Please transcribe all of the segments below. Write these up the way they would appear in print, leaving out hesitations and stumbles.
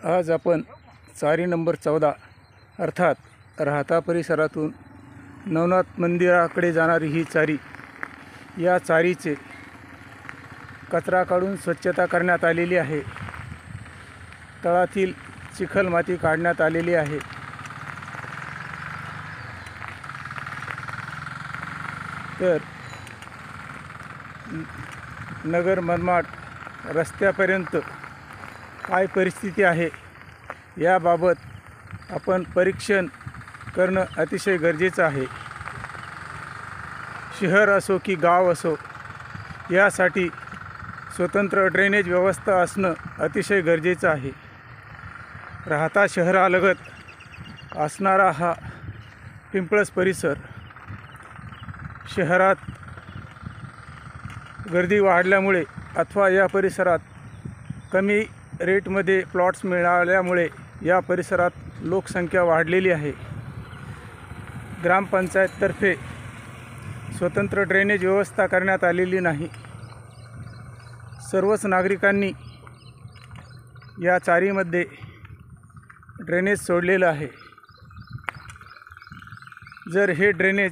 आज आपण चारी नंबर 14 अर्थात राहता परिसरातून नवनाथ मंदिराकडे जाणारी ही चारी, या चारीचे कचरा काढून स्वच्छता करण्यात आलेली आहे. तळातील चिखल माती काढण्यात आलेली आहे. तर नगर मनमाड रस्त्यापर्यंत काय परिस्थिती आहे याबाबत आपण परीक्षण करणं अतिशय गरजेचं आहे. शहर असो की गाव असो, यासाठी स्वतंत्र ड्रेनेज व्यवस्था असणं अतिशय गरजेचं आहे. राहता शहरालगत असणारा हा पिंपळस परिसर, शहरात गर्दी वाढल्यामुळे अथवा या परिसरात कमी रेटमध्ये प्लॉट्स मिळाल्यामुळे या परिसरात लोकसंख्या वाढलेली आहे. ग्रामपंचायततर्फे स्वतंत्र ड्रेनेज व्यवस्था करण्यात आलेली नाही. सर्वच नागरिकांनी या चारीमध्ये ड्रेनेज सोडलेलं आहे. जर हे ड्रेनेज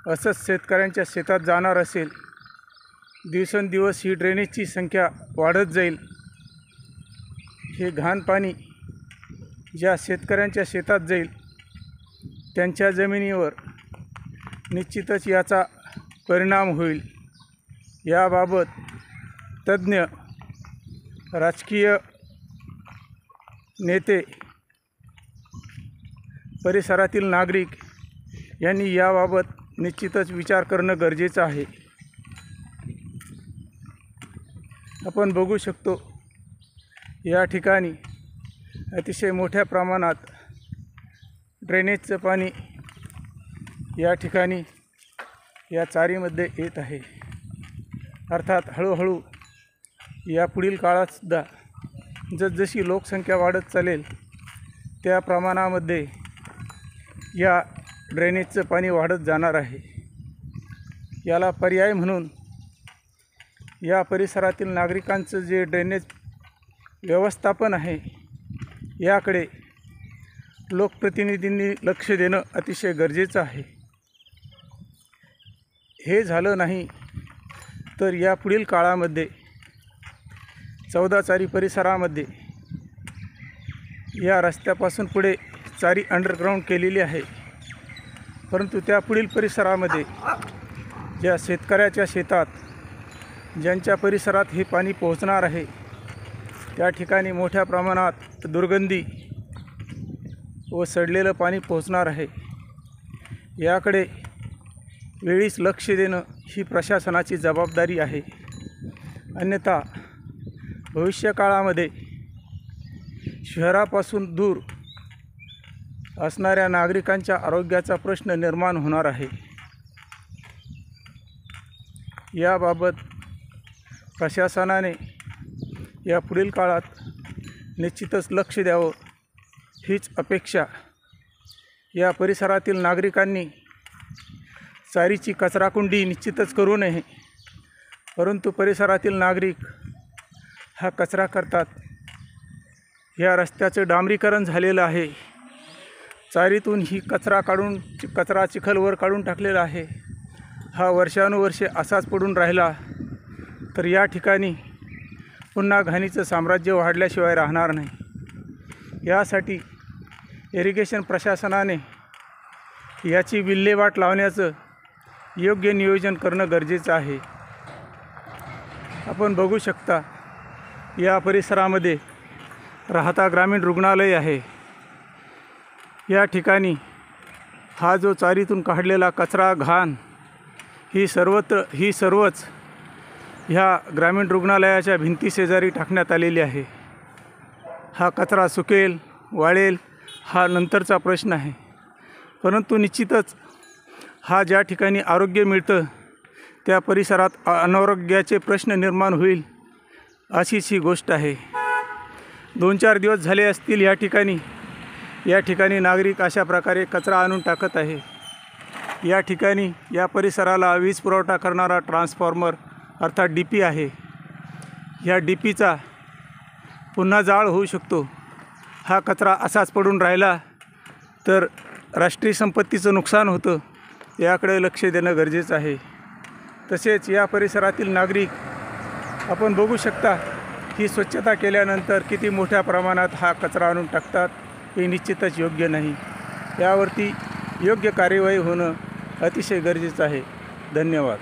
असंच शेतकऱ्यांच्या शेतात जाणार असेल, दिवसेंदिवस ही ड्रेनेजची संख्या वाढत जाईल. हे घाण पाणी ज्या शेतकऱ्यांच्या शेतात जाईल त्यांच्या जमिनीवर निश्चितच याचा परिणाम होईल. याबाबत तज्ज्ञ, राजकीय नेते, परिसरातील नागरिक यांनी याबाबत निश्चितच विचार करणं गरजेचं आहे. आपण बघू शकतो या ठिकाणी अतिशय मोठ्या प्रमाणात ड्रेनेजचं पाणी या ठिकाणी या चारीमध्ये येत आहे. अर्थात हळूहळू या पुढील काळातसुद्धा जसजशी लोकसंख्या वाढत चालेल त्या प्रमाणामध्ये या ड्रेनेजचं पाणी वाढत जाणार आहे. याला पर्याय म्हणून या परिसरातील नागरिकांचं जे ड्रेनेज व्यवस्थापन आहे याकडे लोकप्रतिनिधींनी लक्ष देणं अतिशय गरजेचं आहे. हे झालं नाही तर या पुढील काळामध्ये 14 चारी परिसरामध्ये या रस्त्यापासून पुढे चारी अंडरग्राऊंड केलेली आहे, परंतु त्या पुढील परिसरामध्ये ज्या शेतकऱ्याच्या शेतात ज्यांच्या परिसरात हे पाणी पोहोचणार आहे त्या ठिकाणी मोठ्या प्रमाणात दुर्गंधी व सडलेलं पाणी पोहोचणार आहे. याकडे वेळीच लक्ष देणं ही प्रशासनाची जबाबदारी आहे. अन्यथा भविष्यकाळामध्ये शहरापासून दूर असणाऱ्या नागरिकांच्या आरोग्याचा प्रश्न निर्माण होणार आहे. याबाबत प्रशासनाने या पुढील काळात निश्चितच लक्ष द्यावं हीच अपेक्षा. या परिसरातील नागरिकांनी चारीची कचराकुंडी निश्चितच करू नये, परंतु परिसरातील नागरिक हा कचरा करतात. या रस्त्याचं डांबरीकरण झालेलं आहे. चारीतून ही कचरा चिखलवर काढून टाकलेला आहे. हा वर्षानुवर्षे असाच पडून राहिला तर या ठिकाणी पुन्हा घाणीचं साम्राज्य वाढल्याशिवाय राहणार नाही. यासाठी इरिगेशन प्रशासनाने याची विल्हेवाट लावण्याचं योग्य नियोजन करणं गरजेचं आहे. आपण बघू शकता या परिसरामध्ये राहता ग्रामीण रुग्णालय आहे. या ठिकाणी हा जो चारीतून काढलेला कचरा, घाण ही सर्वच ह्या ग्रामीण रुग्णालयाच्या भिंतीशेजारी टाकण्यात आलेली आहे. हा कचरा सुकेल, वाळेल हा नंतरचा प्रश्न आहे, परंतु निश्चितच हा ज्या ठिकाणी आरोग्य मिळतं त्या परिसरात अनारोग्याचे प्रश्न निर्माण होईल अशीच ही गोष्ट आहे. 2-4 दिवस झाले असतील या ठिकाणी नागरिक अशा प्रकारे कचरा आणून टाकत आहे. या ठिकाणी या परिसराला वीज पुरवठा करणारा ट्रान्सफॉर्मर अर्थात DP आहे. ह्या DPचा पुन्हा जाळ होऊ शकतो. हा कचरा असाच पडून राहिला तर राष्ट्रीय संपत्तीचं नुकसान होतं. याकडे लक्ष देणं गरजेचं आहे. तसेच या परिसरातील नागरिक आपण बघू शकता ही स्वच्छता केल्यानंतर किती मोठ्या प्रमाणात हा कचरा आणून टाकतात. हे निश्चितच योग्य नाही. यावरती योग्य कार्यवाही होणं अतिशय गरजेचं आहे. धन्यवाद.